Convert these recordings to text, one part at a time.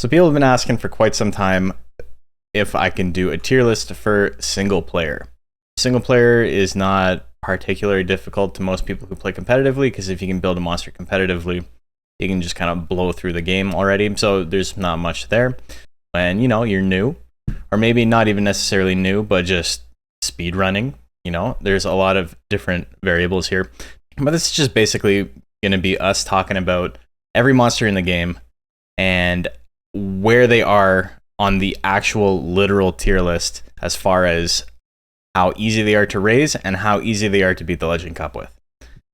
So people have been asking for quite some time if I can do a tier list for single player. Single player is not particularly difficult to most people who play competitively, because if you can build a monster competitively, you can just kind of blow through the game already. So there's not much there. When, you know, you're new, or maybe not even necessarily new, but just speed running, you know, there's a lot of different variables here. But this is just basically going to be us talking about every monster in the game and where they are on the actual literal tier list as far as how easy they are to raise and how easy they are to beat the Legend Cup with.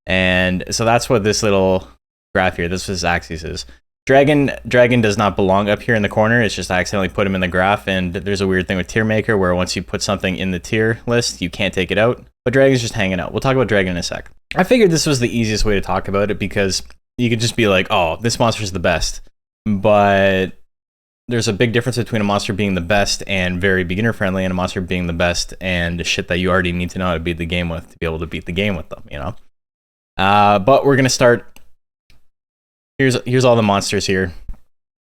And so that's what this little graph here, this is axis is. Dragon does not belong up here in the corner. It's just I accidentally put him in the graph, and there's a weird thing with tier maker where once you put something in the tier list, you can't take it out. But Dragon's just hanging out. We'll talk about Dragon in a sec. I figured this was the easiest way to talk about it because you could just be like, oh, this monster's the best. But there's a big difference between a monster being the best and very beginner friendly and a monster being the best and the shit that you already need to know how to beat the game with to be able to beat the game with them, you know? But we're going to start. Here's all the monsters here.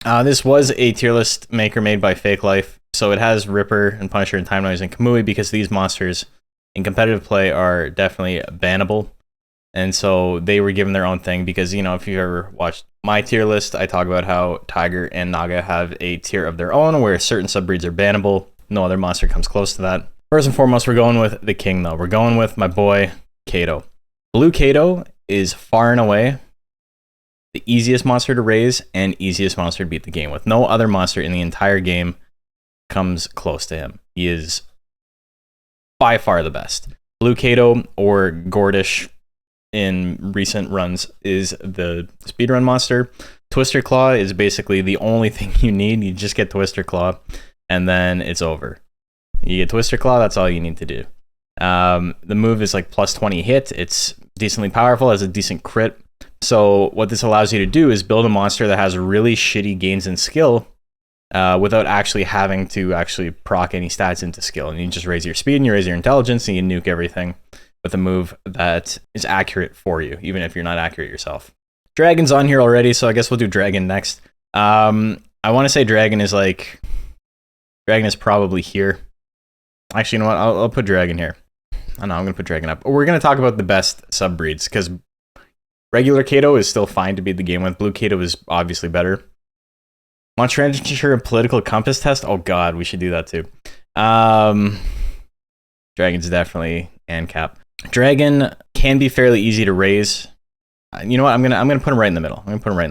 This was a tier list maker made by Fake Life, so it has Ripper and Punisher and Time Noise and Kamui because these monsters in competitive play are definitely bannable. And so they were given their own thing because, you know, if you've ever watched my tier list, I talk about how Tiger and Naga have a tier of their own where certain subbreeds are bannable. No other monster comes close to that. First and foremost, we're going with the king, though. We're going with my boy, Kato. Blue Kato is far and away the easiest monster to raise and easiest monster to beat the game with. No other monster in the entire game comes close to him. He is by far the best. Blue Kato, or Gordish in recent runs, is the speedrun monster. Twister Claw is basically the only thing you need. You just get Twister Claw, and then it's over. You get Twister Claw, that's all you need to do. The move is like plus 20 hit. It's decently powerful, has a decent crit. So what this allows you to do is build a monster that has really shitty gains in skill without actually having to actually proc any stats into skill. And you just raise your speed and you raise your intelligence and you nuke everything with a move that is accurate for you, even if you're not accurate yourself. Dragon's on here already, so I guess we'll do Dragon next. I want to say Dragon is probably here. Actually, you know what? I'll put Dragon here. I know, I'm going to put Dragon up. We're going to talk about the best subbreeds, because regular Kato is still fine to beat the game with. Blue Kato is obviously better. Monster and Political Compass Test? Oh god, we should do that too. Dragon's definitely ANCAP. Dragon can be fairly easy to raise. You know what? I'm gonna put him right in the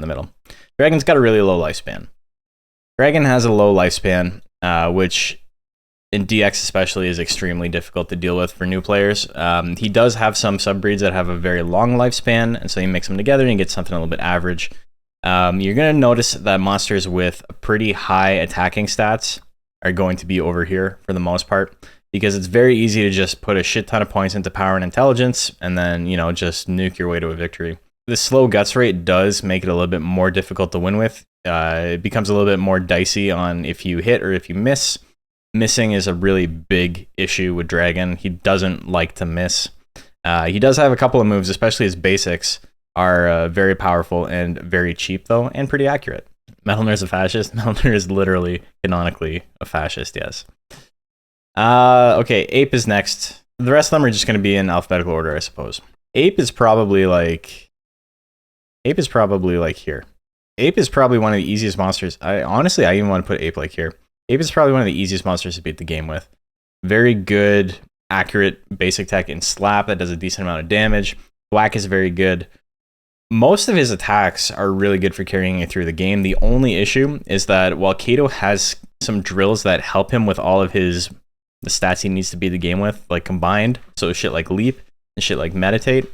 middle. Dragon's got a really low lifespan. Dragon has a low lifespan, which in DX especially is extremely difficult to deal with for new players. He does have some subbreeds that have a very long lifespan, and so you mix them together and you get something a little bit average. You're going to notice that monsters with pretty high attacking stats are going to be over here for the most part, because it's very easy to just put a shit ton of points into power and intelligence and then, you know, just nuke your way to a victory. The slow guts rate does make it a little bit more difficult to win with. It becomes a little bit more dicey on if you hit or if you miss. Missing is a really big issue with Dragon. He doesn't like to miss. He does have a couple of moves, especially his basics are very powerful and very cheap, though, and pretty accurate. Metalner's a fascist. Metalner is literally, canonically, a fascist, yes. Okay, Ape is next. The rest of them are just going to be in alphabetical order, I suppose. Ape is probably like here. Ape is probably one of the easiest monsters. I even want to put Ape like here. Ape is probably one of the easiest monsters to beat the game with. Very good, accurate basic tech in Slap that does a decent amount of damage. Whack is very good. Most of his attacks are really good for carrying you through the game. The only issue is that while Kato has some drills that help him with all of the stats he needs to beat the game with, like combined, so shit like Leap and shit like Meditate,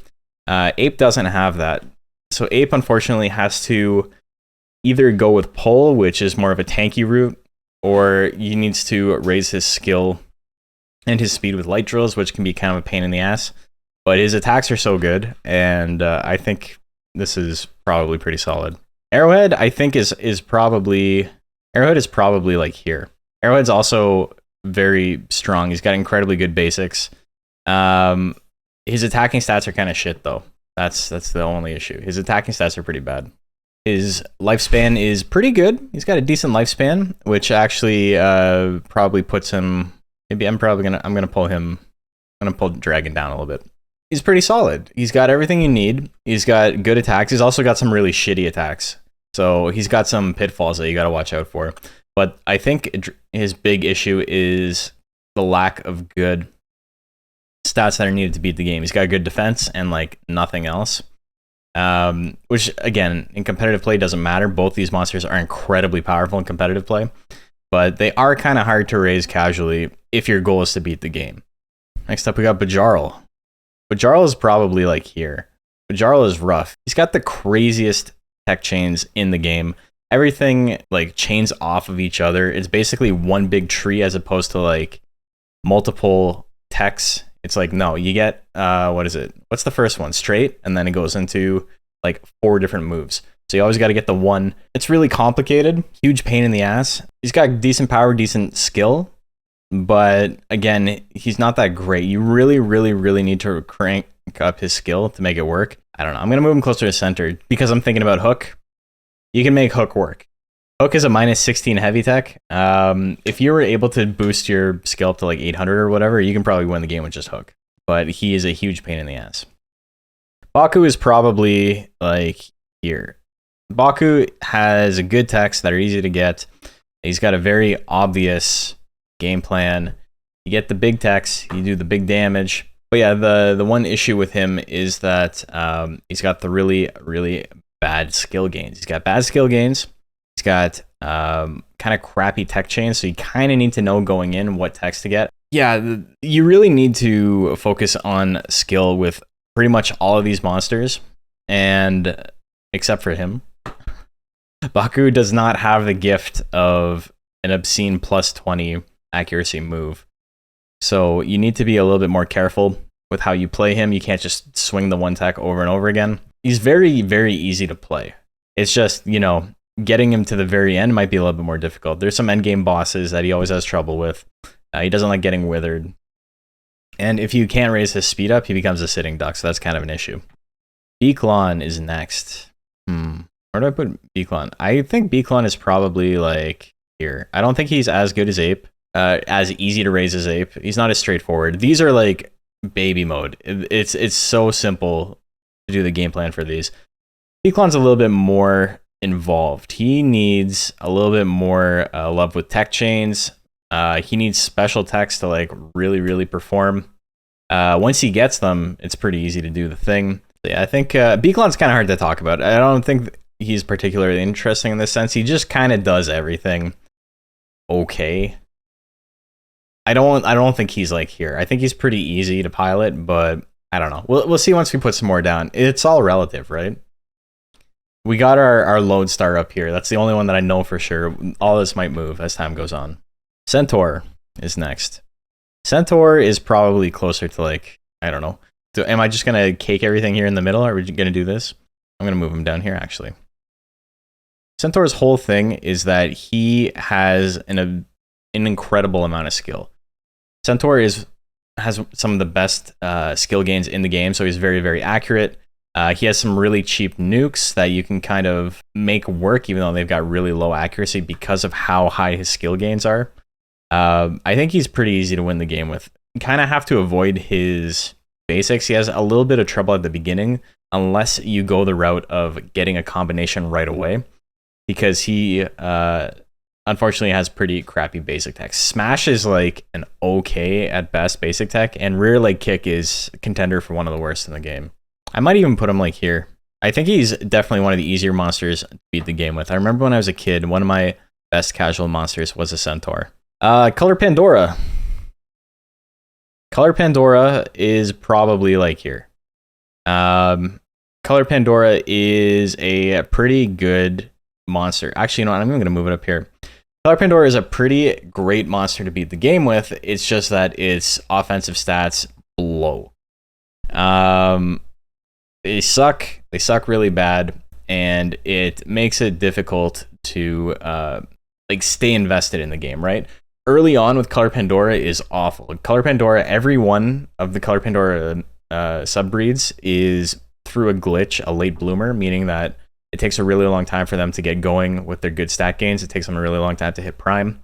Ape doesn't have that. So Ape unfortunately has to either go with Pull, which is more of a tanky route, or he needs to raise his skill and his speed with light drills, which can be kind of a pain in the ass. But his attacks are so good, and I think this is probably pretty solid. Arrowhead, I think, is probably like here. Arrowhead's also very strong. He's got incredibly good basics. His attacking stats are kind of shit, though. That's the only issue. His attacking stats are pretty bad. His lifespan is pretty good. He's got a decent lifespan, which actually probably puts him. Maybe I'm gonna pull him. I'm gonna pull Dragon down a little bit. He's pretty solid. He's got everything you need. He's got good attacks. He's also got some really shitty attacks. So he's got some pitfalls that you got to watch out for. But I think his big issue is the lack of good stats that are needed to beat the game. He's got good defense and like nothing else. Which again, in competitive play doesn't matter. Both these monsters are incredibly powerful in competitive play, but they are kind of hard to raise casually if your goal is to beat the game. Next up, we got Bajarl. Bajarl is probably like here. Bajarl is rough. He's got the craziest tech chains in the game. Everything like chains off of each other. It's basically one big tree as opposed to like multiple techs. It's like, no, you get, what is it? What's the first one? Straight, and then it goes into like 4 different moves. So you always got to get the one. It's really complicated. Huge pain in the ass. He's got decent power, decent skill. But again, he's not that great. You really, really, really need to crank up his skill to make it work. I don't know. I'm going to move him closer to center because I'm thinking about Hook. You can make Hook work. Hook is a minus 16 heavy tech. If you were able to boost your skill up to like 800 or whatever, you can probably win the game with just Hook. But he is a huge pain in the ass. Baku is probably like here. Baku has a good techs that are easy to get. He's got a very obvious game plan. You get the big techs, you do the big damage. But yeah, the one issue with him is that he's got the really, really bad skill gains. He's got bad skill gains. He's got kind of crappy tech chains, so you kind of need to know going in what techs to get. Yeah, you really need to focus on skill with pretty much all of these monsters, and except for him. Baku does not have the gift of an obscene plus 20 accuracy move. So you need to be a little bit more careful with how you play him. You can't just swing the one tech over and over again. He's very, very easy to play. It's just, you know, getting him to the very end might be a little bit more difficult. There's some endgame bosses that he always has trouble with. He doesn't like getting withered. And if you can't raise his speed up, he becomes a sitting duck, so that's kind of an issue. Beaclon is next. Where do I put Beaclon? I think Beaclon is probably like here. I don't think he's as good as Ape. As easy to raise as Ape. He's not as straightforward. These are like baby mode. It's so simple to do the game plan for these. Beaclon's a little bit more involved. He needs a little bit more love with tech chains. He needs special techs to like really, really perform. Once he gets them, it's pretty easy to do the thing. Yeah, I think Beaclon's kind of hard to talk about. I don't think he's particularly interesting in this sense. He just kind of does everything okay. I don't think he's like here. I think he's pretty easy to pilot, but I don't know. We'll see once we put some more down. It's all relative, right? We got our lodestar up here. That's the only one that I know for sure. All this might move as time goes on. Centaur is next. Centaur is probably closer to like, I don't know. Am I just going to cake everything here in the middle? Or are we going to do this? I'm going to move him down here, actually. Centaur's whole thing is that he has an incredible amount of skill. Centaur has some of the best skill gains in the game, so he's very, very accurate. He has some really cheap nukes that you can kind of make work, even though they've got really low accuracy because of how high his skill gains are. I think he's pretty easy to win the game with. You kind of have to avoid his basics. He has a little bit of trouble at the beginning, unless you go the route of getting a combination right away, because he unfortunately has pretty crappy basic tech. Smash is like an okay at best basic tech, and rear leg kick is a contender for one of the worst in the game. I might even put him like here. I think he's definitely one of the easier monsters to beat the game with. I remember when I was a kid, one of my best casual monsters was a Centaur. ColorPandora. ColorPandora is probably like here. ColorPandora is a pretty good monster. Actually, you know what? I'm even going to move it up here. ColorPandora is a pretty great monster to beat the game with. It's just that its offensive stats blow. They suck. They suck really bad, and it makes it difficult to like stay invested in the game, right? Early on with ColorPandora is awful. ColorPandora, every one of the ColorPandora subbreeds is through a glitch, a late bloomer, meaning that It takes a really long time for them to get going with their good stat gains. It takes them a really long time to hit prime.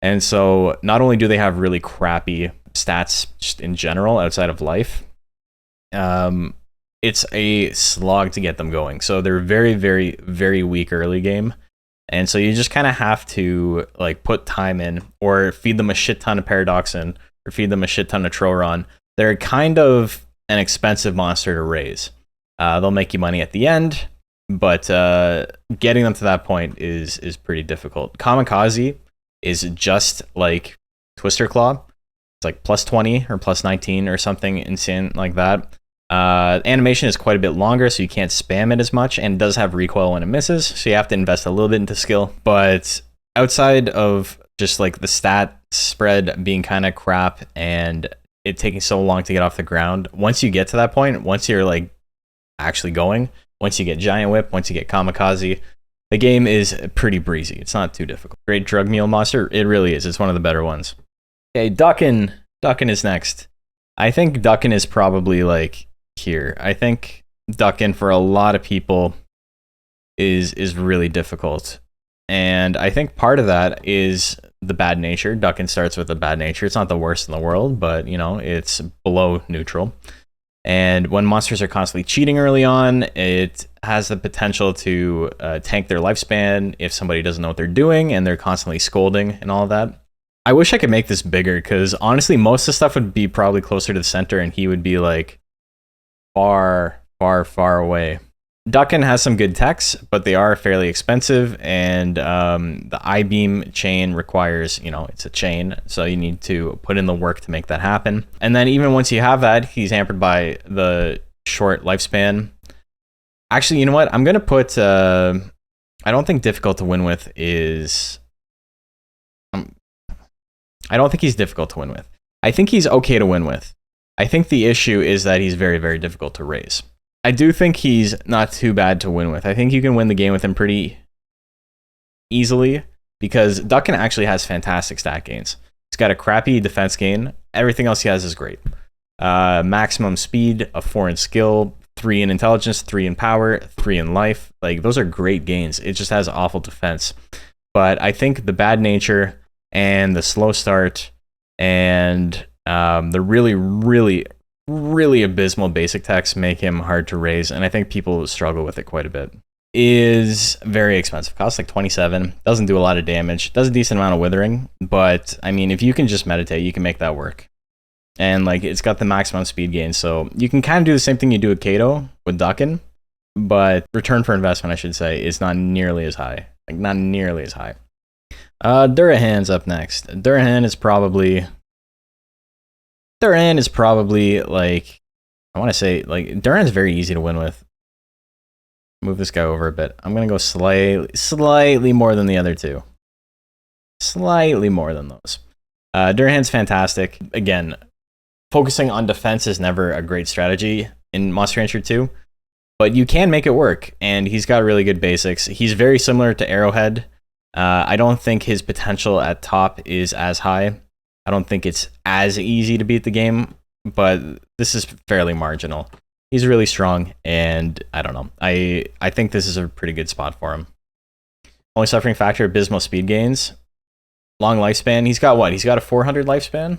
And so not only do they have really crappy stats just in general outside of life, it's a slog to get them going. So they're very, very, very weak early game. And so you just kind of have to like put time in, or feed them a shit ton of Paradoxin, or feed them a shit ton of Troron. They're kind of an expensive monster to raise. They'll make you money at the end, but getting them to that point is pretty difficult. Kamikaze is just like Twister Claw. It's like plus 20 or plus 19 or something insane like that. Animation is quite a bit longer, so you can't spam it as much, and it does have recoil when it misses, so you have to invest a little bit into skill. But outside of just like the stat spread being kind of crap and it taking so long to get off the ground, once you get to that point, once you're like actually going, once you get Giant Whip, once you get Kamikaze, the game is pretty breezy. It's not too difficult. Great drug meal monster, it really is. It's one of the better ones. Okay, Ducken is next. I think Ducken is probably like here. I think Ducken for a lot of people is really difficult. And I think part of that is the bad nature. Ducken starts with a bad nature. It's not the worst in the world, but you know, it's below neutral. And when monsters are constantly cheating early on, it has the potential to tank their lifespan if somebody doesn't know what they're doing and they're constantly scolding and all of that. I wish I could make this bigger, because honestly, most of the stuff would be probably closer to the center and he would be like far, far, far away. Ducken has some good techs, but they are fairly expensive, and the I-beam chain requires, you know, it's a chain, so you need to put in the work to make that happen. And then even once you have that, he's hampered by the short lifespan. Actually, you know what? I'm going to put, I don't think difficult to win with is... I don't think he's difficult to win with. I think he's okay to win with. I think the issue is that he's very, very difficult to raise. I do think he's not too bad to win with. I think you can win the game with him pretty easily, because Ducken actually has fantastic stat gains. He's got a crappy defense gain. Everything else he has is great. Maximum speed, a 4 in skill, 3 in intelligence, 3 in power, 3 in life. Like, those are great gains. It just has awful defense. But I think the bad nature and the slow start and the really, really, really abysmal basic techs make him hard to raise, and I think people struggle with it quite a bit. Is very expensive. Costs like 27. Doesn't do a lot of damage. Does a decent amount of withering, but I mean, if you can just meditate, you can make that work. And like, it's got the maximum speed gain, so you can kind of do the same thing you do with Kato with Ducken, but return for investment, I should say, is not nearly as high. Like, not nearly as high. Durahan's up next. Durahan is probably like, I want to say, like, Durahan's very easy to win with. Move this guy over a bit. I'm going to go slightly more than the other two. Slightly more than those. Durahan's fantastic. Again, focusing on defense is never a great strategy in Monster Rancher 2, but you can make it work, and he's got really good basics. He's very similar to Arrowhead. I don't think his potential at top is as high. I don't think it's as easy to beat the game, but this is fairly marginal. He's really strong, and I don't know. I think this is a pretty good spot for him. Only suffering factor, abysmal speed gains. Long lifespan. He's got what? He's got a 400 lifespan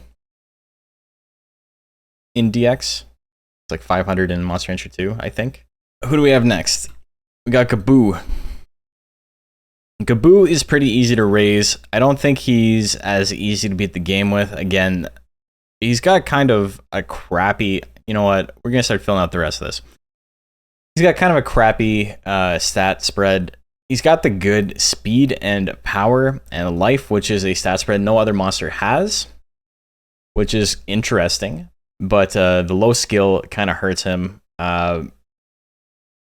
in DX. It's like 500 in Monster Rancher 2, I think. Who do we have next? We got Gaboo. Gaboo is pretty easy to raise. I don't think he's as easy to beat the game with. Again, he's got kind of a crappy... You know what? We're going to start filling out the rest of this. He's got kind of a crappy stat spread. He's got the good speed and power and life, which is a stat spread no other monster has, which is interesting. But the low skill kind of hurts him.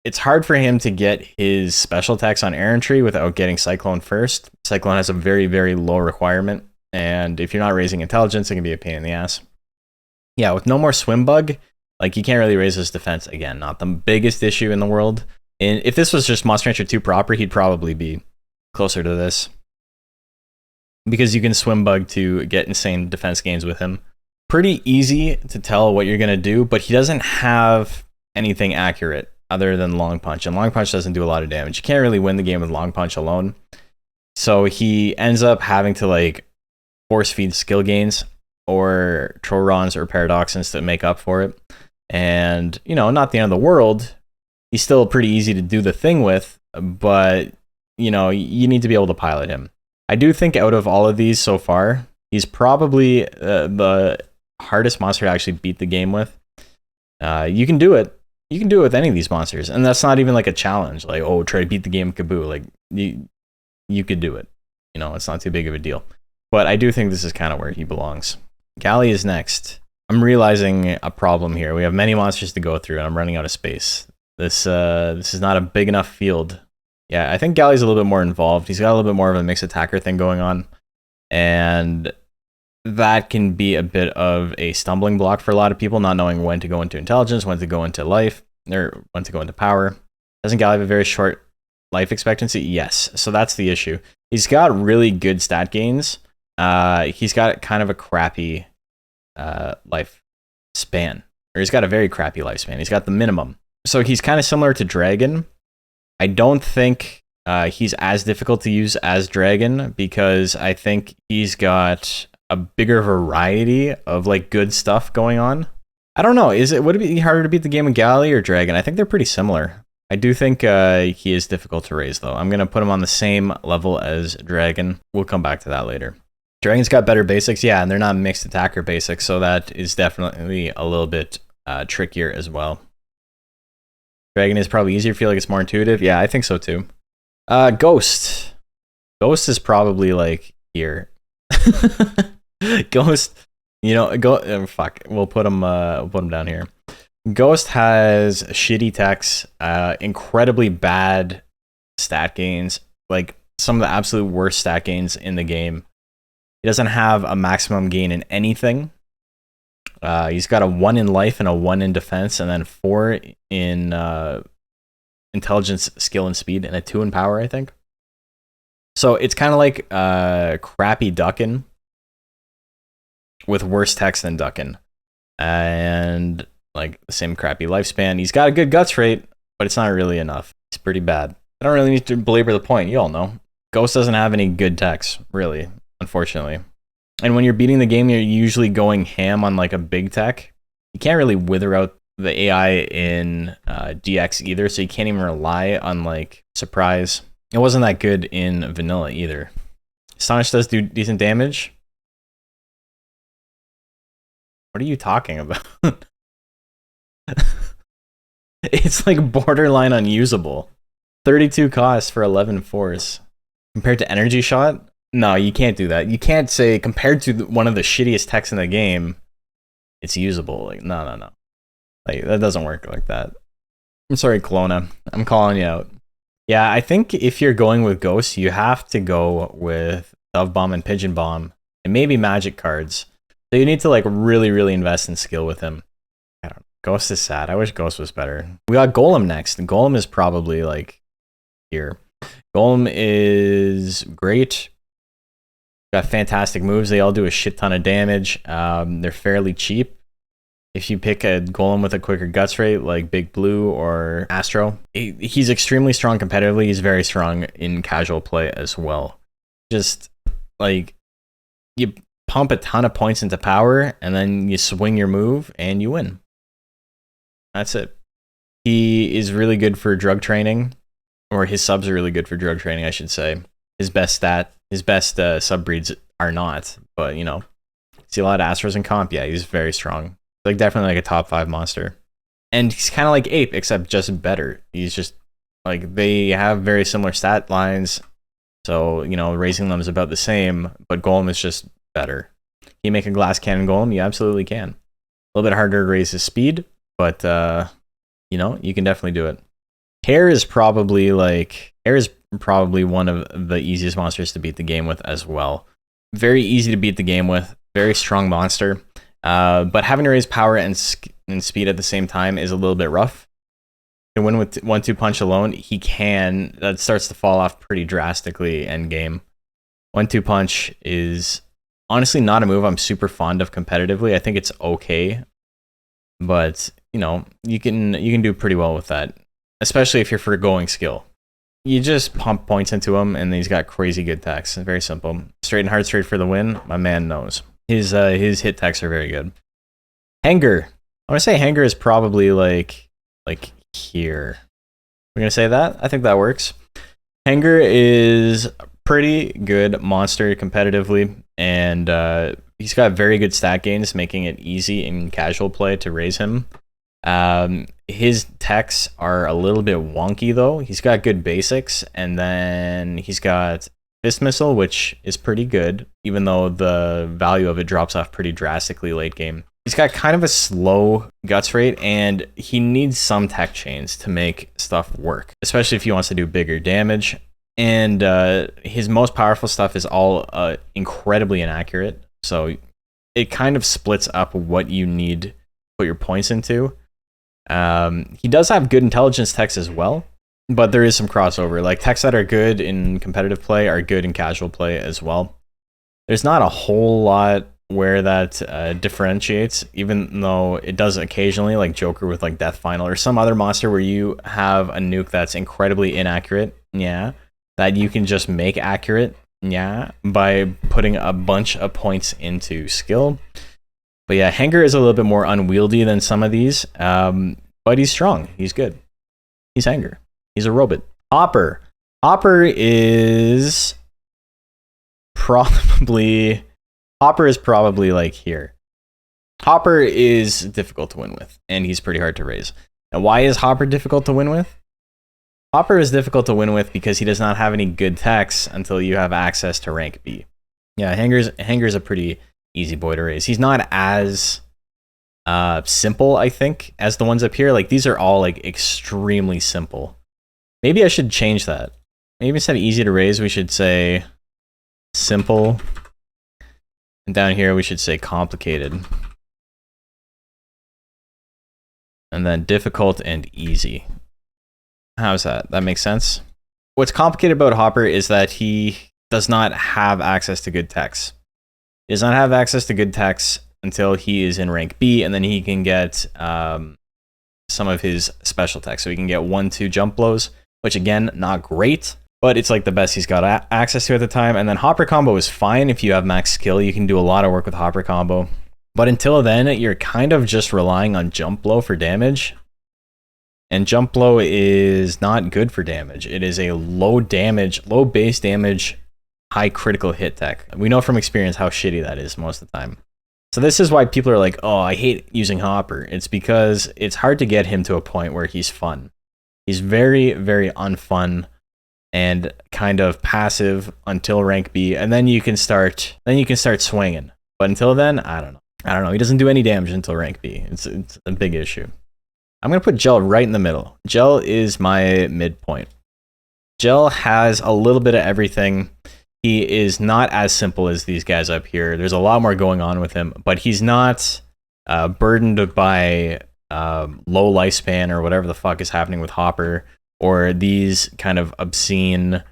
It's hard for him to get his special attacks on Errantry without getting Cyclone first. Cyclone has a very, very low requirement, and if you're not raising intelligence, it can be a pain in the ass. Yeah, with no more Swim Bug, like, you can't really raise his defense. Again, not the biggest issue in the world. And if this was just Monster Rancher 2 proper, he'd probably be closer to this, because you can Swim Bug to get insane defense gains with him. Pretty easy to tell what you're going to do, but he doesn't have anything accurate. other than Long Punch, and Long Punch doesn't do a lot of damage. You can't really win the game with Long Punch alone. So he ends up having to like force feed skill gains or Trorons or Paradoxins to make up for it. And, you know, not the end of the world. He's still pretty easy to do the thing with, but, you know, you need to be able to pilot him. I do think out of all of these so far, he's probably the hardest monster to actually beat the game with. You can do it. You can do it with any of these monsters, and that's not even like a challenge. Like, oh, try to beat the game with Gaboo. Like, you could do it. You know, it's not too big of a deal. But I do think this is kind of where he belongs. Gali is next. I'm realizing a problem here. We have many monsters to go through, and I'm running out of space. This is not a big enough field. Yeah, I think Gali's a little bit more involved. He's got a little bit more of a mixed attacker thing going on, and that can be a bit of a stumbling block for a lot of people, not knowing when to go into intelligence, when to go into life, or when to go into power. Doesn't Gali have a very short life expectancy? Yes, so that's the issue. He's got really good stat gains. He's got kind of a crappy life span, or he's got a very crappy lifespan. He's got the minimum. So he's kind of similar to Dragon. I don't think he's as difficult to use as Dragon, because I think he's got a bigger variety of like good stuff going on. I don't know. Would it be harder to beat the game with Gali or Dragon? I think they're pretty similar. I do think he is difficult to raise though. I'm gonna put him on the same level as Dragon. We'll come back to that later. Dragon's got better basics, yeah, and they're not mixed attacker basics, so that is definitely a little bit trickier as well. Dragon is probably easier. I feel like it's more intuitive. Yeah, I think so too. Ghost. Ghost is probably like here. Ghost, you know, fuck. We'll put him down here. Ghost has shitty techs, incredibly bad stat gains, like some of the absolute worst stat gains in the game. He doesn't have a maximum gain in anything. He's got a 1 in life and a 1 in defense, and then 4 in intelligence, skill, and speed, and a 2 in power, I think. So it's kind of like crappy Ducken with worse techs than Ducken, and like the same crappy lifespan. He's got a good guts rate, but it's not really enough. It's pretty bad. I don't really need to belabor the point. You all know. Ghost doesn't have any good techs, really, unfortunately. And when you're beating the game, you're usually going ham on like a big tech. You can't really wither out the AI in DX either, so you can't even rely on like surprise. It wasn't that good in vanilla either. Astonish does do decent damage. What are you talking about? It's like borderline unusable. 32 cost for 11 force. Compared to Energy Shot? No, you can't do that. You can't say compared to one of the shittiest techs in the game, it's usable. Like, no. Like, that doesn't work like that. I'm sorry, Kelowna. I'm calling you out. Yeah, I think if you're going with Ghost, you have to go with Dove Bomb and Pigeon Bomb, and maybe magic cards. So you need to like really invest in skill with him. I don't know. Ghost is sad. I wish Ghost was better. We got Golem next. And Golem is probably like here. Golem is great. Got fantastic moves. They all do a shit ton of damage. They're fairly cheap. If you pick a Golem with a quicker guts rate, like Big Blue or Astro, he's extremely strong competitively. He's very strong in casual play as well. Just like you pump a ton of points into power, and then you swing your move, and you win. That's it. He is really good for drug training, or his subs are really good for drug training, I should say. His best subbreeds are not, but you know, see a lot of Astros in comp. Yeah, he's very strong. Like definitely like a top 5 monster. And he's kind of like Ape, except just better. He's just like, they have very similar stat lines, so you know, raising them is about the same, but Golem is just better. Can you make a glass cannon Golem? You absolutely can. A little bit harder to raise his speed, but you know, you can definitely do it. Hare is probably one of the easiest monsters to beat the game with as well. Very easy to beat the game with. Very strong monster. But having to raise power and speed at the same time is a little bit rough. To win with 1-2 punch alone, that starts to fall off pretty drastically end game. 1-2 punch is honestly not a move I'm super fond of competitively. I think it's okay, but you know, you can do pretty well with that. especially if you're forgoing skill. You just pump points into him, and he's got crazy good techs. Very simple. Straight and hard straight for the win. My man knows. His hit techs are very good. Henger. I want to say Henger is probably like here. We're gonna say that. I think that works. Henger is pretty good monster competitively, and he's got very good stat gains, making it easy in casual play to raise him. His techs are a little bit wonky though. He's got good basics, and then he's got Fist Missile, which is pretty good, even though the value of it drops off pretty drastically late game. He's got kind of a slow guts rate, and he needs some tech chains to make stuff work, especially if he wants to do bigger damage. And his most powerful stuff is all incredibly inaccurate, so it kind of splits up what you need to put your points into. He does have good intelligence techs as well, but there is some crossover. Like, techs that are good in competitive play are good in casual play as well. There's not a whole lot where that differentiates, even though it does occasionally, like Joker with like Death Final or some other monster where you have a nuke that's incredibly inaccurate, yeah, that you can just make accurate, yeah, by putting a bunch of points into skill. But yeah, Henger is a little bit more unwieldy than some of these, but he's strong. He's good. He's Henger. He's a robot. Hopper. Hopper is probably like here. Hopper is difficult to win with, and he's pretty hard to raise. And why is Hopper difficult to win with? Hopper is difficult to win with because he does not have any good techs until you have access to rank B. Yeah, Henger's a pretty easy boy to raise. He's not as simple, I think, as the ones up here. Like, these are all like extremely simple. Maybe I should change that. Maybe instead of easy to raise, we should say simple. And down here, we should say complicated. And then difficult and easy. How's that? That makes sense? What's complicated about Hopper is that he does not have access to good techs. He does not have access to good techs until he is in rank B, and then he can get some of his special techs. So he can get 1-2 jump blows, which again, not great, but it's like the best he's got access to at the time. And then Hopper combo is fine if you have max skill. You can do a lot of work with Hopper combo. But until then, you're kind of just relying on jump blow for damage. And jump blow is not good for damage. It is a low damage, low base damage, high critical hit tech. We know from experience how shitty that is most of the time. So this is why people are like, oh, I hate using Hopper. It's because it's hard to get him to a point where he's fun. He's very, very unfun and kind of passive until rank B, and then you can start swinging. But until then, I don't know. He doesn't do any damage until rank B. It's a big issue. I'm going to put Jell right in the middle. Jell is my midpoint. Jell has a little bit of everything. He is not as simple as these guys up here. There's a lot more going on with him, but he's not burdened by low lifespan or whatever the fuck is happening with Hopper, or these kind of obscene,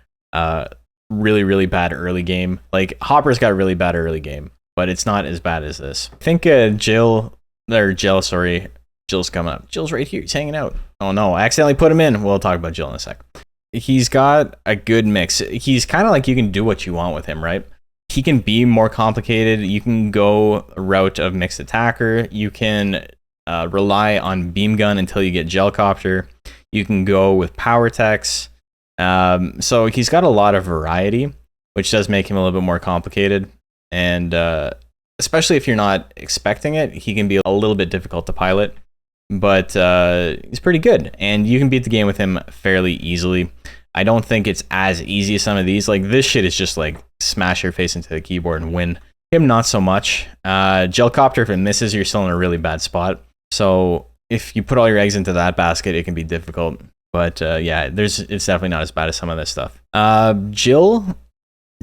really, really bad early game. Like, Hopper's got a really bad early game, but it's not as bad as this. I think Jell's coming up. Jell's right here. He's hanging out. Oh no, I accidentally put him in. We'll talk about Jell in a sec. He's got a good mix. He's kind of like, you can do what you want with him, right? He can be more complicated. You can go a route of mixed attacker. You can rely on beam gun until you get Jell copter. You can go with power techs. So he's got a lot of variety, which does make him a little bit more complicated. And especially if you're not expecting it, he can be a little bit difficult to pilot. But he's pretty good, and you can beat the game with him fairly easily. I don't think it's as easy as some of these. Like, this shit is just like smash your face into the keyboard and win. Him, not so much. Jell copter, if it misses, you're still in a really bad spot. So if you put all your eggs into that basket, it can be difficult. But yeah, it's definitely not as bad as some of this stuff. Jill,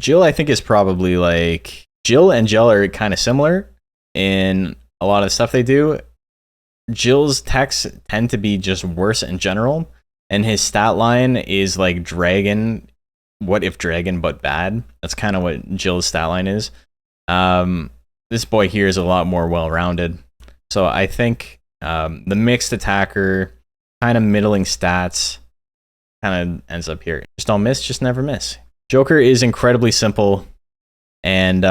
I think, is probably like, Jill and Jell are kind of similar in a lot of the stuff they do. Jill's techs tend to be just worse in general, and his stat line is like Dragon. What if Dragon, but bad? That's kind of what Jill's stat line is. This boy here is a lot more well-rounded. So I think the mixed attacker kind of middling stats, kind of ends up here. Just don't miss, just never miss. Joker is incredibly simple, and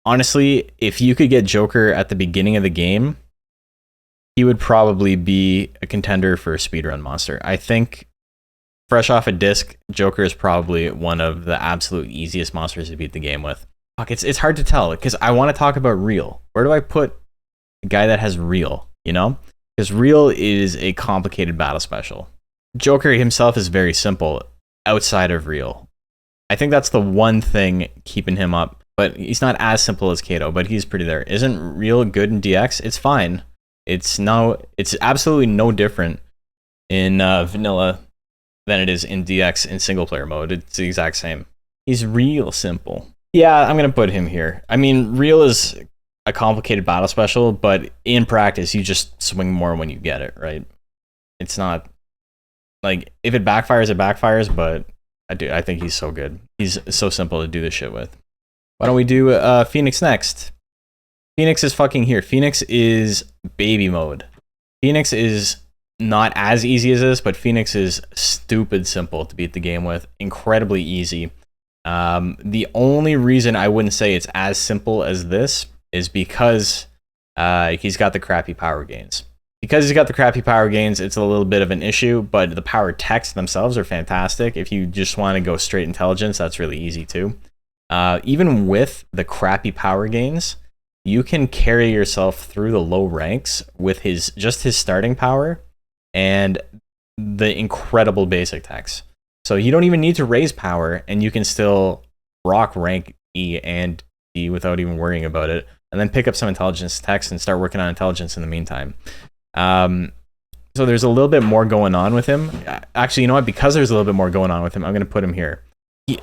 honestly, if you could get Joker at the beginning of the game, he would probably be a contender for a speedrun monster. I think fresh off a disc, Joker is probably one of the absolute easiest monsters to beat the game with. Fuck, it's hard to tell because I want to talk about real. Where do I put a guy that has real, you know? Because real is a complicated battle special. Joker himself is very simple outside of real. I think that's the one thing keeping him up, but he's not as simple as Kato, but he's pretty there. Isn't real good in DX? It's fine. It's absolutely no different in vanilla than it is in DX in single player mode. It's the exact same. He's real simple. Yeah, I'm gonna put him here. I mean, real is a complicated battle special, but in practice, you just swing more when you get it, right? It's not like if it backfires, it backfires. But I think he's so good. He's so simple to do this shit with. Why don't we do Phoenix next? Phoenix is fucking here. Phoenix is baby mode. Phoenix is not as easy as this, but Phoenix is stupid simple to beat the game with. Incredibly easy. The only reason I wouldn't say it's as simple as this is because he's got the crappy power gains. Because he's got the crappy power gains, it's a little bit of an issue, but the power techs themselves are fantastic. If you just want to go straight intelligence, that's really easy too. Even with the crappy power gains, you can carry yourself through the low ranks with his starting power and the incredible basic techs. So you don't even need to raise power, and you can still rock rank E and D without even worrying about it, and then pick up some intelligence techs and start working on intelligence in the meantime. So there's a little bit more going on with him. Actually, you know what? Because there's a little bit more going on with him, I'm going to put him here.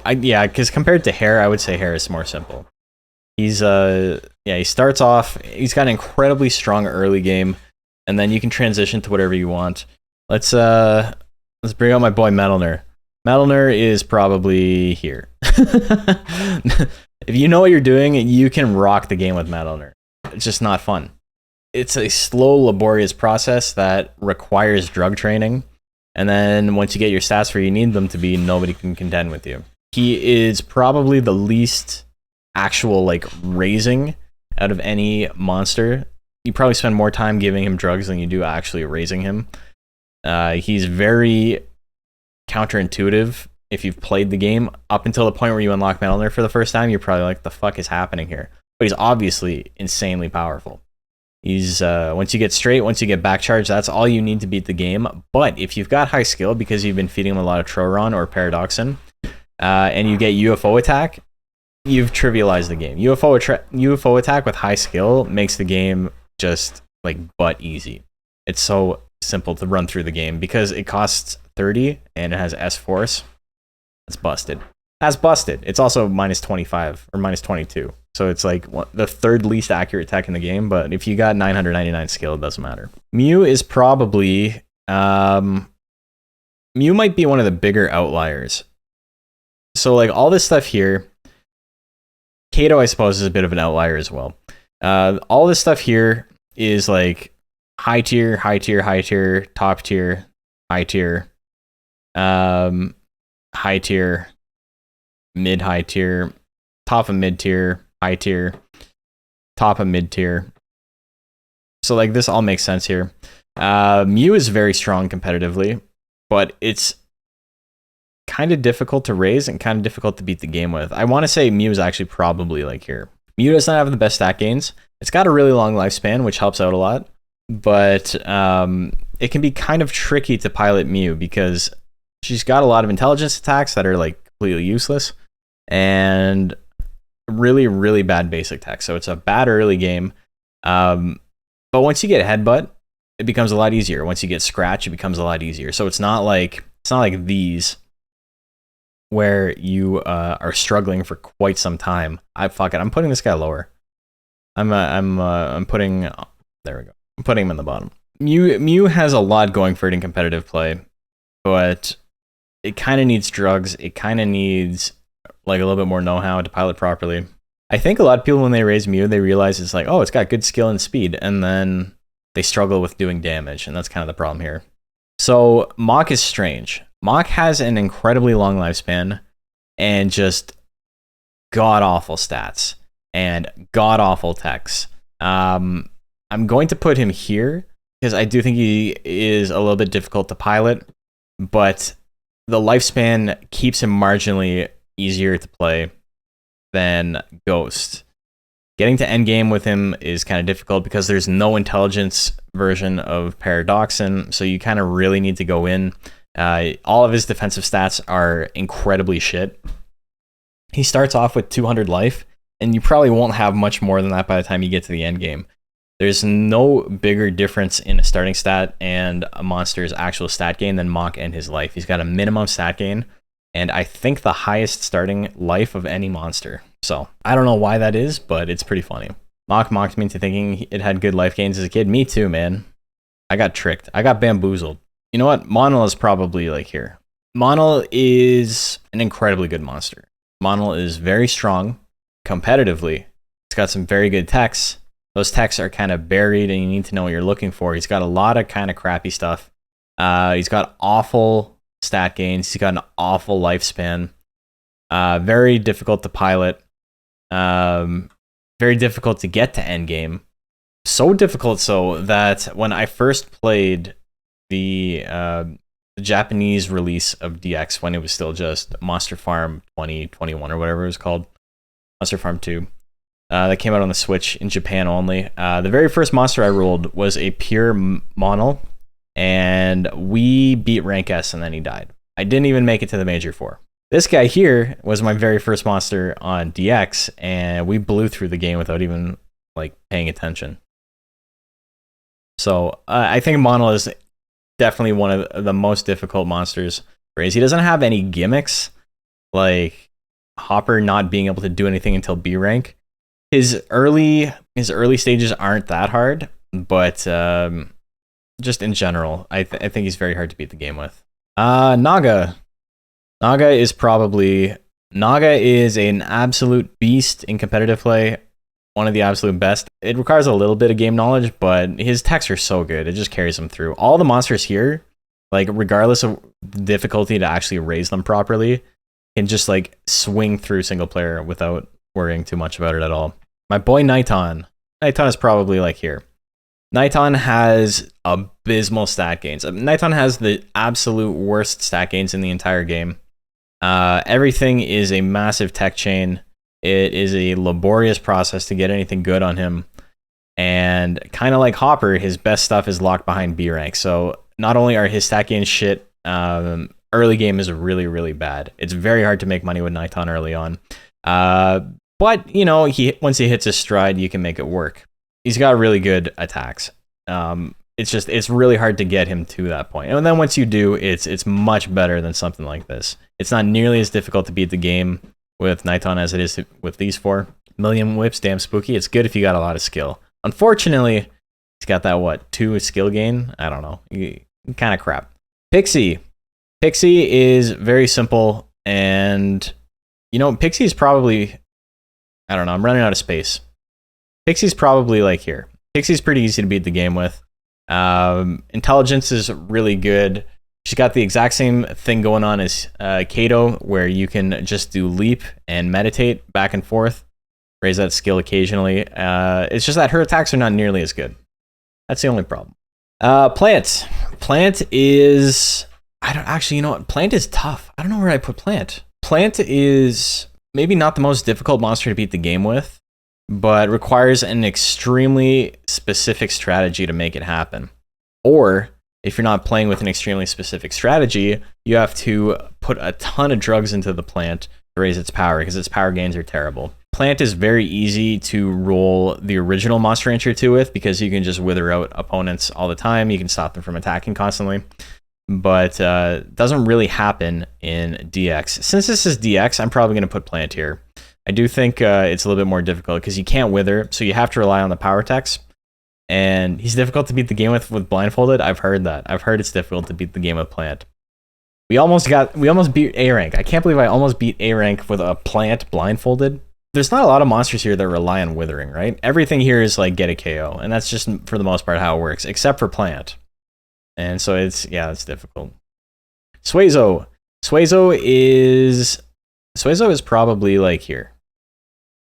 Yeah, because compared to Hare, I would say Hare is more simple. He's he starts off, he's got an incredibly strong early game, and then you can transition to whatever you want. Let's bring out my boy Metalner. Metalner is probably here. If you know what you're doing, you can rock the game with Metalner. It's just not fun. It's a slow, laborious process that requires drug training, and then once you get your stats where you need them to be, nobody can contend with you. He is probably the least actual raising out of any monster. You probably spend more time giving him drugs than you do actually raising him. He's very counterintuitive. If you've played the game up until the point where you unlock Metalner for the first time, you're probably like, the fuck is happening here? But he's obviously insanely powerful. He's once you get straight, once you get back charge, that's all you need to beat the game. But if you've got high skill because you've been feeding him a lot of Troron or Paradoxin, and you get UFO attack, you've trivialized the game. UFO attack with high skill makes the game just butt easy. It's so simple to run through the game because it costs 30 and it has S force. That's busted. That's busted. It's also minus 25 or minus 22. So it's the third least accurate tech in the game, but if you got 999 skill, it doesn't matter. Mew is probably Mew might be one of the bigger outliers. So all this stuff here, Kato I suppose is a bit of an outlier as well. All this stuff here is high tier, high tier, high tier, top tier, high tier, high tier, mid high tier, top of mid tier, high tier, top of mid tier. So this all makes sense here. Mew is very strong competitively, but it's kind of difficult to raise and kind of difficult to beat the game with. I want to say Mew is actually probably here. Mew does not have the best stat gains. It's got a really long lifespan, which helps out a lot, but it can be kind of tricky to pilot Mew because she's got a lot of intelligence attacks that are completely useless and really, really bad basic tech. So it's a bad early game. But once you get headbutt, it becomes a lot easier. Once you get scratch, it becomes a lot easier. So it's not like these where you are struggling for quite some time. Fuck it. I'm putting this guy lower. I'm putting there we go. I'm putting him in the bottom. Mew has a lot going for it in competitive play, but it kind of needs drugs. It kind of needs a little bit more know-how to pilot properly. I think a lot of people when they raise Mew, they realize it's oh, it's got good skill and speed, and then they struggle with doing damage, and that's kind of the problem here. So Mocchi is strange. Mocchi has an incredibly long lifespan and just god-awful stats and god-awful techs. I'm going to put him here because I do think he is a little bit difficult to pilot, but the lifespan keeps him marginally easier to play than Ghost. Getting to endgame with him is kind of difficult because there's no intelligence version of Paradoxin, so you kind of really need to go in. All of his defensive stats are incredibly shit. He starts off with 200 life, and you probably won't have much more than that by the time you get to the endgame. There's no bigger difference in a starting stat and a monster's actual stat gain than Mocchi and his life. He's got a minimum stat gain, and I think the highest starting life of any monster. So I don't know why that is, but it's pretty funny. Mocchi mocked me into thinking it had good life gains as a kid. Me too, man. I got tricked. I got bamboozled. You know what? Monol is probably like here. Monol is an incredibly good monster. Monol is very strong competitively. It's got some very good techs. Those techs are kind of buried and you need to know what you're looking for. He's got a lot of kind of crappy stuff. He's got awful stat gains. He's got an awful lifespan. Very difficult to pilot. Very difficult to get to endgame. So difficult so that when I first played the Japanese release of DX, when it was still just Monster Farm 2021 or whatever it was called, Monster Farm 2, that came out on the Switch in Japan only. The very first monster I rolled was a pure Monol, and we beat rank S and then he died. I didn't even make it to the Major 4. This guy here was my very first monster on DX, and we blew through the game without even like paying attention. So I think Monol is definitely one of the most difficult monsters to raise. He doesn't have any gimmicks, like Hopper not being able to do anything until B rank. His early stages aren't that hard, but just in general, I think he's very hard to beat the game with. Naga. Naga is an absolute beast in competitive play. One of the absolute best. It requires a little bit of game knowledge, but his techs are so good. It just carries him through. All the monsters here, like regardless of difficulty to actually raise them properly, can just like swing through single player without worrying too much about it at all. My boy Niton. Niton is probably like here. Niton has abysmal stat gains. Niton has the absolute worst stat gains in the entire game. Everything is a massive tech chain. It is a laborious process to get anything good on him. And kind of like Hopper, his best stuff is locked behind B rank. So not only are his stat gains shit, early game is really, really bad. It's very hard to make money with Niton early on. But, you know, once he hits his stride, you can make it work. He's got really good attacks. It's really hard to get him to that point. And then once you do, it's much better than something like this. It's not nearly as difficult to beat the game with Niton as it is with these 4. Million whips, damn spooky. It's good if you got a lot of skill. Unfortunately, he's got that, 2 skill gain? I don't know. Kind of crap. Pixie. Pixie is very simple, and, you know, Pixie is probably... I don't know, I'm running out of space. Pixie's probably like here. Pixie's pretty easy to beat the game with. Intelligence is really good. She's got the exact same thing going on as Kato, where you can just do leap and meditate back and forth. Raise that skill occasionally. It's just that her attacks are not nearly as good. That's the only problem. Plant. Plant is... you know what? Plant is tough. I don't know where I put Plant. Plant is... maybe not the most difficult monster to beat the game with, but requires an extremely specific strategy to make it happen. Or, if you're not playing with an extremely specific strategy, you have to put a ton of drugs into the plant to raise its power, because its power gains are terrible. Plant is very easy to roll the original Monster Rancher 2 with, because you can just wither out opponents all the time. You can stop them from attacking constantly. But doesn't really happen in DX. Since this is DX, I'm probably going to put Plant here. I do think it's a little bit more difficult because you can't wither, so you have to rely on the power techs. And he's difficult to beat the game with blindfolded. I've heard that. I've heard it's difficult to beat the game with Plant. We almost beat A rank. I can't believe I almost beat A rank with a Plant blindfolded. there's not a lot of monsters here that rely on withering, right? Everything here is like get a KO, and that's just for the most part how it works, except for plant. And so it's difficult. Suezo. Suezo is probably like here.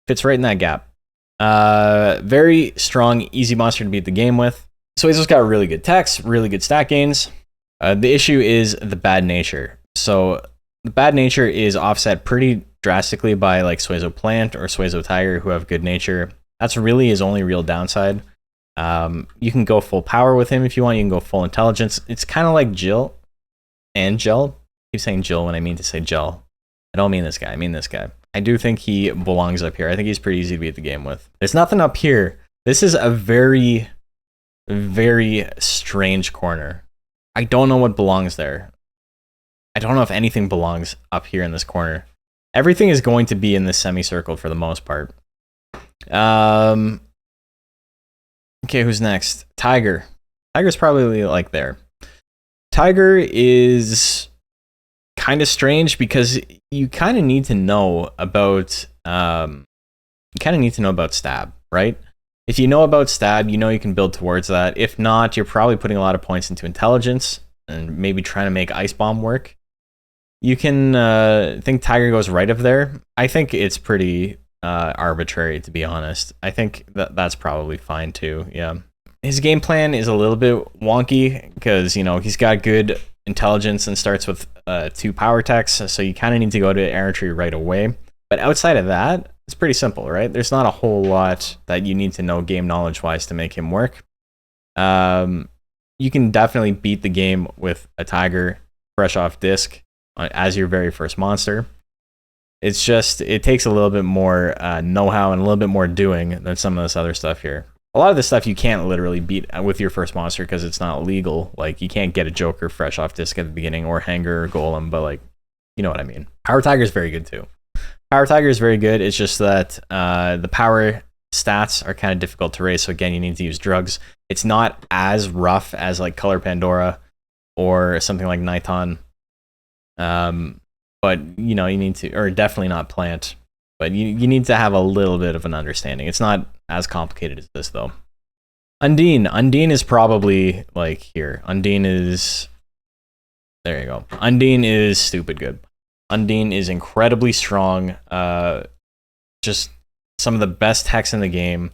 Fits right in that gap. Very strong, easy monster to beat the game with. Suezo's got really good techs, really good stat gains. The issue is the bad nature. So the bad nature is offset pretty drastically by like Suezo Plant or Suezo Tiger, who have good nature. That's really his only real downside. You can go full power with him if you want. You can go full intelligence. It's kind of like Jill and Jell. I keep saying Jill when I mean to say Jell. I don't mean this guy. I mean this guy. I do think he belongs up here. I think he's pretty easy to beat the game with. There's nothing up here. This is a very, very strange corner. I don't know what belongs there. I don't know if anything belongs up here in this corner. Everything is going to be in this semicircle for the most part. Okay, who's next? Tiger. Tiger's probably like there. Tiger is kind of strange because you kind of need to know about stab, right? If you know about stab, you know you can build towards that. If not, you're probably putting a lot of points into intelligence and maybe trying to make ice bomb work. You can think Tiger goes right up there. I think it's pretty arbitrary, to be honest. I think that's probably fine too. Yeah, his game plan is a little bit wonky because he's got good intelligence and starts with 2 power techs, so you kind of need to go to errantry right away. But outside of that, it's pretty simple, right? There's not a whole lot that you need to know game knowledge wise to make him work. You can definitely beat the game with a Tiger fresh off disc as your very first monster. It's just, it takes a little bit more know-how and a little bit more doing than some of this other stuff here. A lot of this stuff you can't literally beat with your first monster because it's not legal. Like, you can't get a Joker fresh off disc at the beginning, or Henger or Golem, but like, you know what I mean. Power Tiger is very good too. Power Tiger is very good. It's just that the power stats are kind of difficult to raise. So again, you need to use drugs. It's not as rough as like ColorPandora or something like Niton. But you need to, or definitely not plant, but you need to have a little bit of an understanding. It's not as complicated as this though. Undine is probably like here. Undine is, there you go. Undine is stupid good. Undine is incredibly strong. Just some of the best techs in the game.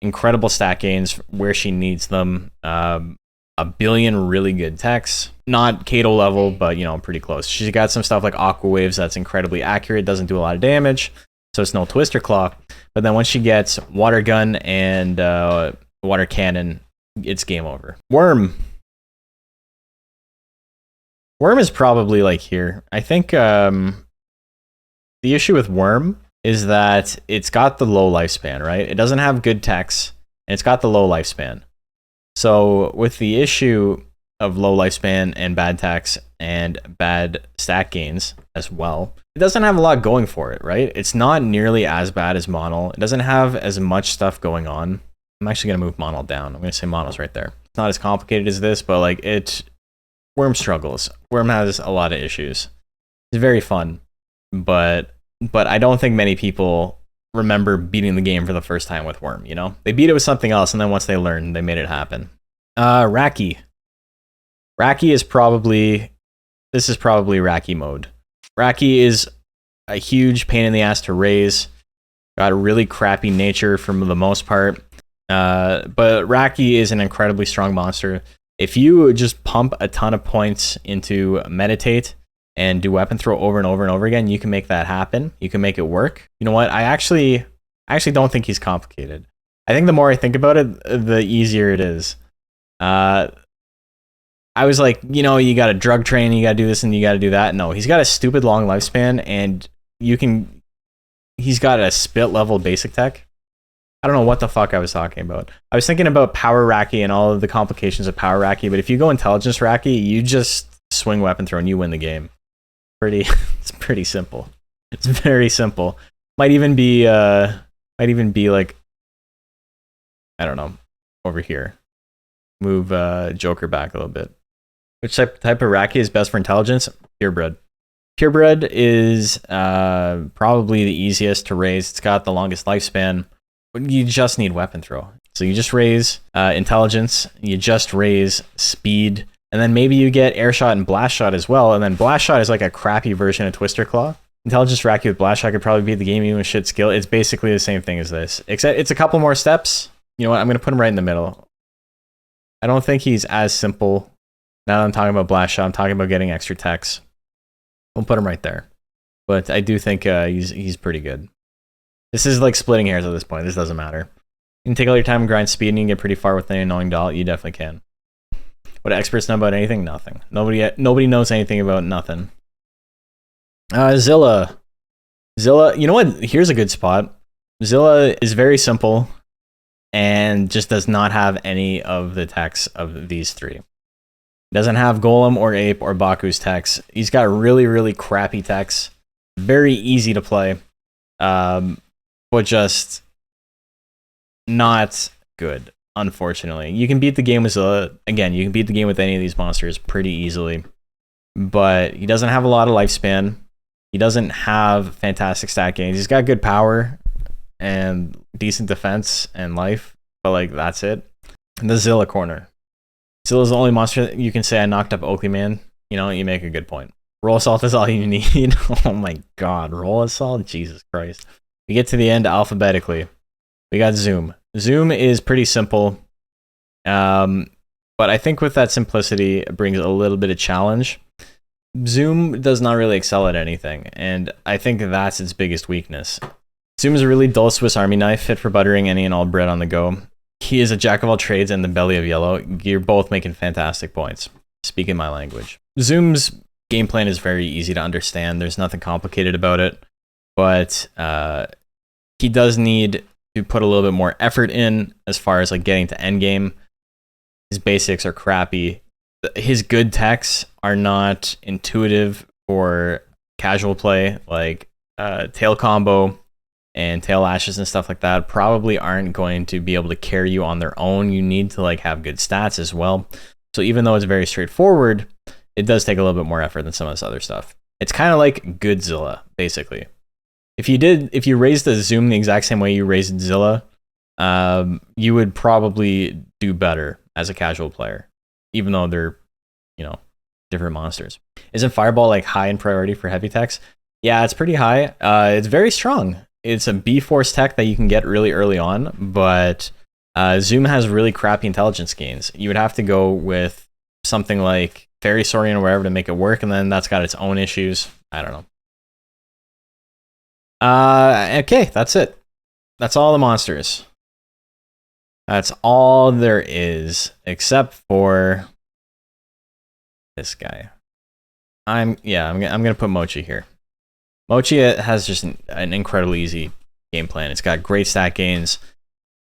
Incredible stat gains where she needs them. A billion really good techs. Not Kato level, but pretty close. She's got some stuff like Aqua Waves that's incredibly accurate, doesn't do a lot of damage, so it's no Twister Claw. But then once she gets Water Gun and Water Cannon, it's game over. Worm is probably like here. I think the issue with Worm is that it's got the low lifespan, right? It doesn't have good techs, and it's got the low lifespan. So with the issue of low lifespan and bad techs and bad stat gains as well, it doesn't have a lot going for it, right? It's not nearly as bad as Monol. It doesn't have as much stuff going on. I'm actually going to move Monol down. I'm going to say Monol's right there. It's not as complicated as this, but like Worm struggles. Worm has a lot of issues. It's very fun, but I don't think many people remember beating the game for the first time with Worm, They beat it with something else, and then once they learned, they made it happen. Wracky. Wracky is probably Wracky mode. Wracky is a huge pain in the ass to raise. Got a really crappy nature for the most part. But Wracky is an incredibly strong monster. If you just pump a ton of points into Meditate and do weapon throw over and over and over again, you can make that happen. You can make it work. You know what? I actually don't think he's complicated. I think the more I think about it, the easier it is. I was like, you got to drug train, you got to do this and you got to do that. No, he's got a stupid long lifespan, and he's got a spit level basic tech. I don't know what the fuck I was talking about. I was thinking about Power Wracky and all of the complications of Power Wracky, but if you go Intelligence Wracky, you just swing weapon throw and you win the game. It's pretty simple. It's very simple. Might even be like, I don't know, over here. Move Joker back a little bit. Which type of Wracky is best for intelligence? Purebred. Purebred is probably the easiest to raise. It's got the longest lifespan. You just need weapon throw. So you just raise intelligence, you just raise speed, and then maybe you get air shot and blast shot as well. And then blast shot is like a crappy version of Twister Claw. Intelligence Wracky with blast shot could probably beat the game even with shit skill. It's basically the same thing as this, except it's a couple more steps. You know what? I'm going to put him right in the middle. I don't think he's as simple. Now that I'm talking about blast shot, I'm talking about getting extra techs. We'll put him right there. But I do think he's pretty good. This is like splitting hairs at this point. This doesn't matter. You can take all your time and grind speed and you can get pretty far with any annoying doll. You definitely can. What do experts know about anything? Nothing. Nobody knows anything about nothing. Zilla. Zilla, you know what? Here's a good spot. Zilla is very simple and just does not have any of the techs of these three. Doesn't have Golem or Ape or Baku's techs. He's got really, really crappy techs. Very easy to play. But just not good, unfortunately. You can beat the game with Zilla. Again, you can beat the game with any of these monsters pretty easily. But he doesn't have a lot of lifespan. He doesn't have fantastic stat gains. He's got good power and decent defense and life. But, like, that's it. And the Zilla corner. Zilla's the only monster that you can say I knocked up Oakley Man. You know, you make a good point. Roll Assault is all you need. Oh my god, Roll Assault? Jesus Christ. We get to the end alphabetically. We got Zuum. Zuum is pretty simple. But I think with that simplicity, it brings a little bit of challenge. Zuum does not really excel at anything, and I think that's its biggest weakness. Zuum is a really dull Swiss Army knife, fit for buttering any and all bread on the go. He is a jack of all trades and the belly of yellow. You're both making fantastic points. Speaking my language. Zuum's game plan is very easy to understand. There's nothing complicated about it, but he does need to put a little bit more effort in as far as like getting to endgame. His basics are crappy. His good techs are not intuitive for casual play, like tail combo and tail lashes and stuff like that probably aren't going to be able to carry you on their own. You need to like have good stats as well. So even though it's very straightforward, it does take a little bit more effort than some of this other stuff. It's kind of like good Zilla, basically. If you raised the Zuum the exact same way you raised Zilla, you would probably do better as a casual player, even though they're, you know, different monsters. Isn't Fireball like high in priority for heavy techs? Yeah, it's pretty high. It's very strong. It's a B-Force tech that you can get really early on, but Zuum has really crappy intelligence gains. You would have to go with something like Fairy Saurian or wherever to make it work, and then that's got its own issues. I don't know. Okay, that's it. That's all the monsters. That's all there is, except for this guy. I'm gonna put Mocchi here. Mocchi has just an incredibly easy game plan. It's got great stat gains.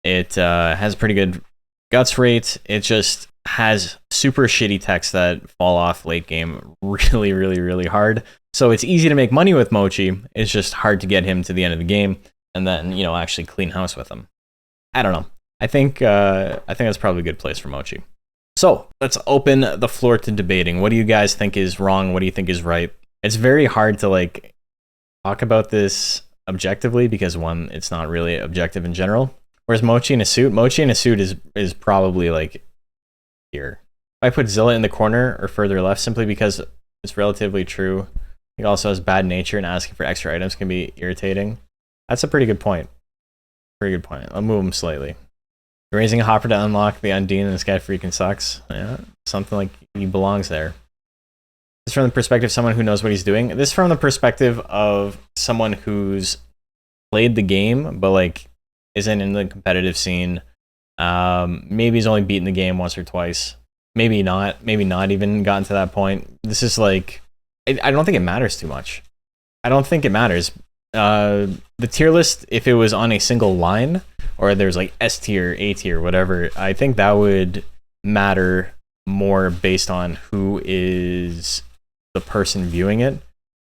It has pretty good guts rate. It just has super shitty techs that fall off late game really, really, really hard. So it's easy to make money with Mocchi. It's just hard to get him to the end of the game and then, you know, actually clean house with him. I don't know. I think that's probably a good place for Mocchi. So let's open the floor to debating. What do you guys think is wrong? What do you think is right? It's very hard to like talk about this objectively because one, it's not really objective in general. Whereas Mocchi in a suit is probably like here. If I put Zilla in the corner or further left simply because it's relatively true. He also has bad nature and asking for extra items can be irritating. That's a pretty good point. Pretty good point. I'll move him slightly. Raising a hopper to unlock the Undine and this guy freaking sucks. Yeah, something like he belongs there. This from the perspective of someone who knows what he's doing. This from the perspective of someone who's played the game, but like isn't in the competitive scene. Maybe he's only beaten the game once or twice. Maybe not even gotten to that point. This is like, I don't think it matters too much. I don't think it matters. The tier list, if it was on a single line, or there's like S tier, A tier, whatever, I think that would matter more based on who is the person viewing it,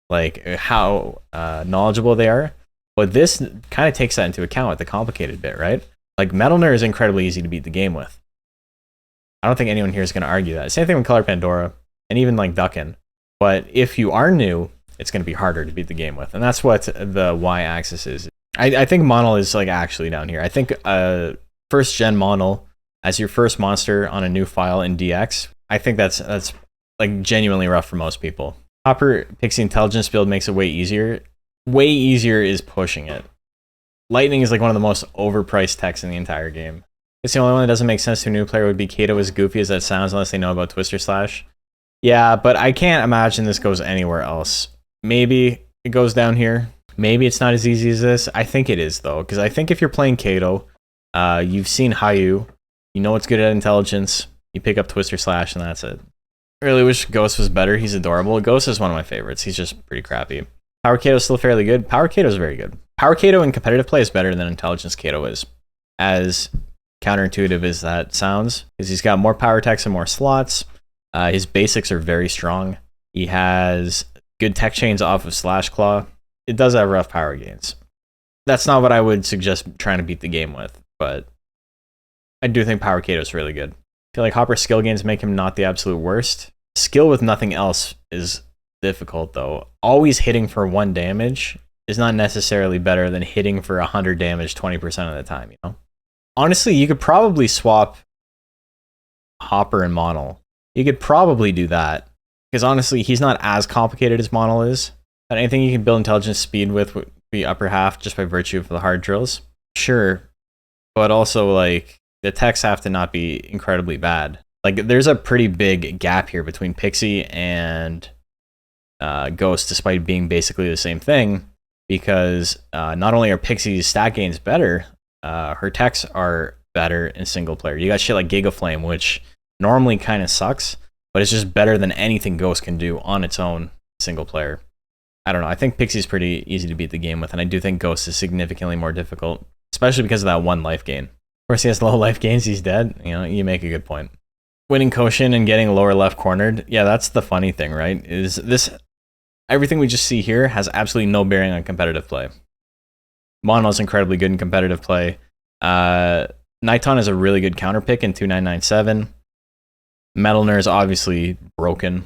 like how knowledgeable they are. But this kind of takes that into account with the complicated bit, right? Like Metalner is incredibly easy to beat the game with. I don't think anyone here is going to argue that. Same thing with ColorPandora and even like Ducken. But if you are new it's going to be harder to beat the game with. And that's what the y-axis is. I think Monol is like actually down here. I think first gen Monol as your first monster on a new file in DX, I think that's like genuinely rough for most people. Hopper Pixie Intelligence build makes it way easier. Way easier is pushing it. Lightning is like one of the most overpriced techs in the entire game. It's the only one that doesn't make sense to a new player would be Kato, as goofy as that sounds, unless they know about Twister Slash. Yeah, but I can't imagine this goes anywhere else. Maybe it goes down here. Maybe it's not as easy as this. I think it is, though, because I think if you're playing Kato, you've seen Hayu, you know it's good at intelligence, you pick up Twister Slash, and that's it. I really wish Ghost was better. He's adorable. Ghost is one of my favorites. He's just pretty crappy. Power Kato is still fairly good. Power Kato is very good. Power Kato in competitive play is better than Intelligence Kato is. As counterintuitive as that sounds, because he's got more power attacks and more slots. His basics are very strong. He has good tech chains off of Slash Claw. It does have rough power gains. That's not what I would suggest trying to beat the game with, but I do think Power Kato is really good. I feel like Hopper's skill gains make him not the absolute worst. Skill with nothing else is difficult, though. Always hitting for 1 damage is not necessarily better than hitting for 100 damage 20% of the time, you know? Honestly, you could probably swap Hopper and Monol. You could probably do that. Because honestly, he's not as complicated as Monol is. But anything you can build intelligence speed with would be upper half just by virtue of the hard drills. Sure. But also, like, the techs have to not be incredibly bad. Like, there's a pretty big gap here between Pixie and Ghost, despite being basically the same thing. Because not only are Pixie's stat gains better, her techs are better in single player. You got shit like Giga Flame, which normally kind of sucks, but it's just better than anything Ghost can do on its own single player. I don't know. I think Pixie's pretty easy to beat the game with, and I do think Ghost is significantly more difficult, especially because of that 1 life gain. Of course, he has low life gains. He's dead. You know, you make a good point. Winning Koshin and getting lower left cornered. Yeah, that's the funny thing, right? Is this everything we just see here has absolutely no bearing on competitive play. Monol's incredibly good in competitive play. Niton is a really good counter pick in 2997. Metalner is obviously broken.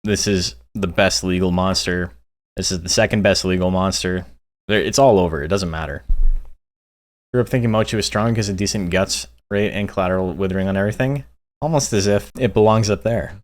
This is the best legal monster. This is the second best legal monster. It's all over. It doesn't matter. Grew up thinking Mocchi was strong because of decent guts rate and collateral withering on everything. Almost as if it belongs up there.